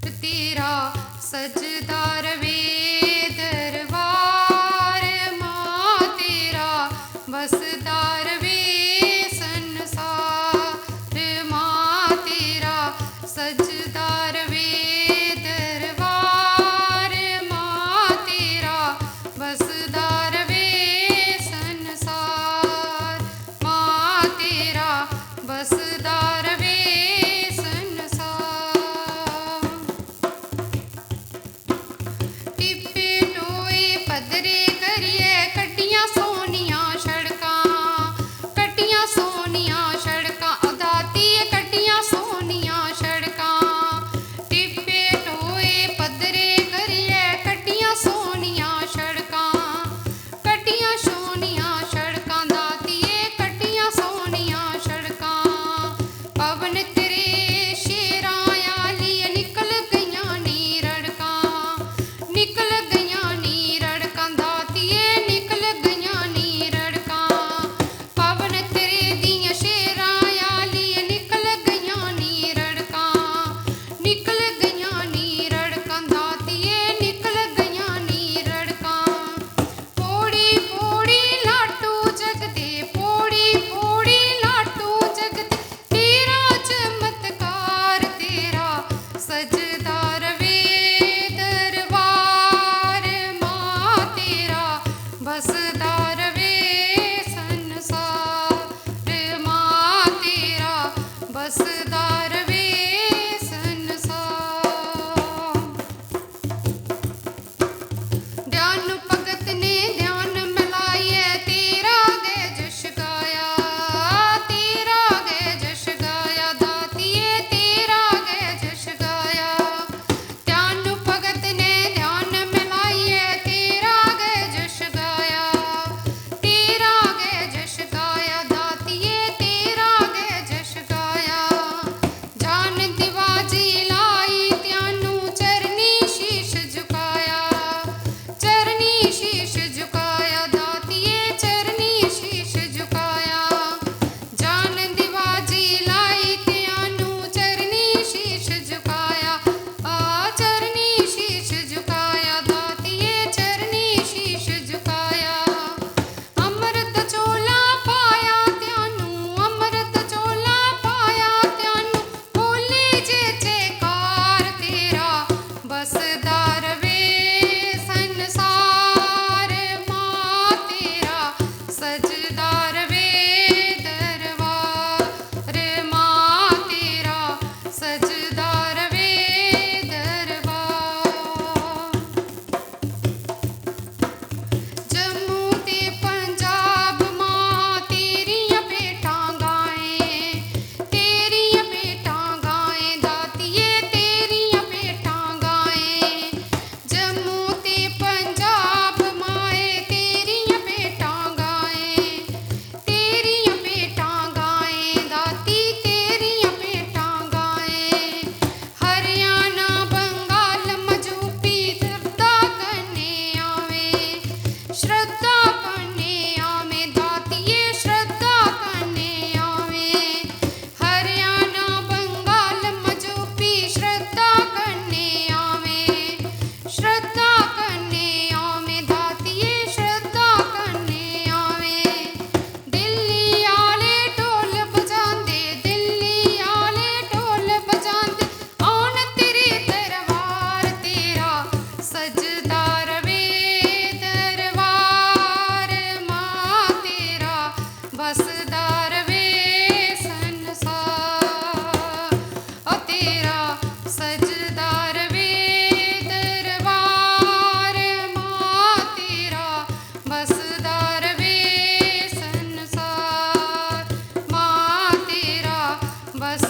तेरा सजदा रवे दरबार माँ तेरा बसदा रवे संसार माँ तेरा सजदा रवे दरबार माँ तेरा बसदा रवे संसार माँ तेरा बसदा रवे संसार। टिप्पे टोए पदरे करिए कट्टियां सोनियां सड़कां अदाती कट्टियां सोनियां सड़कां। टिप्पे टोए पदरे करिए कट्टियां सोनियां सड़कां दातिए कट्टियां सोनियां सड़कां। पवन तेरे शेरां आली निकल गईयां नी रड़कां दातिए निकल गईयां नी रड़कां। पवन तेरे दियां शेरां आली निकल गईयां नी रड़कां दातिए निकल गईयां नी रड़कां। पोड़ी पोड़ी लाटू जगदे तेरा चमत्कार तेरा सजदा रवे दरबार माँ तेरा बसदा रवे संसार माँ तेरा बसदा रवे संसार। ध्यान भगत ने ध्यान मिलाइए तेरा गै जश गाया दातिए तेरा गै जश गाया। ध्यान भगत ने ध्यान मिलाइए तेरा गै जश गाया दातिए तेरा गै जश गाया। जान दिवाजी लाई त्यानू चरनी शीश झुकाया दातिए चरनी शीश झुकाया। जान दिवाजी लाई त्यानू चरनी शीश झुकाया दातिए चरनी शीश झुकाया। अमृत चोला पाया त्यानू बोले जे जयकार तेरा बसदा रवे संसार माँ तेरा सजदा रवे दरबार माँ तेरा सजदा रवे दरबार। जम्मू ते पंजाब माँ तेरियां भेटां गाएं दातिए तेरियां भेटां गाएं। जम्मू ते पंजाब माए तेरियां भेटां गाएं दाती तेरियां भेटां गाएं। हरियाणा बंगाल मजूपी श्रद्धा करने आवे दातिए श्रद्धा करने आवे। हरियाणा बंगाल मजूपी श्रद्धा करने आवे दातिए श्रद्धा करने आवे। दिल्ली आले ढोल बजांदे आन तेरे दरबार तेरा सजदा रवे दरबार माँ तेरा बसदा रवे संसार तेरा सजदा रवे दरबार माँ तेरा बसदा रवे संसार माँ तेरा बस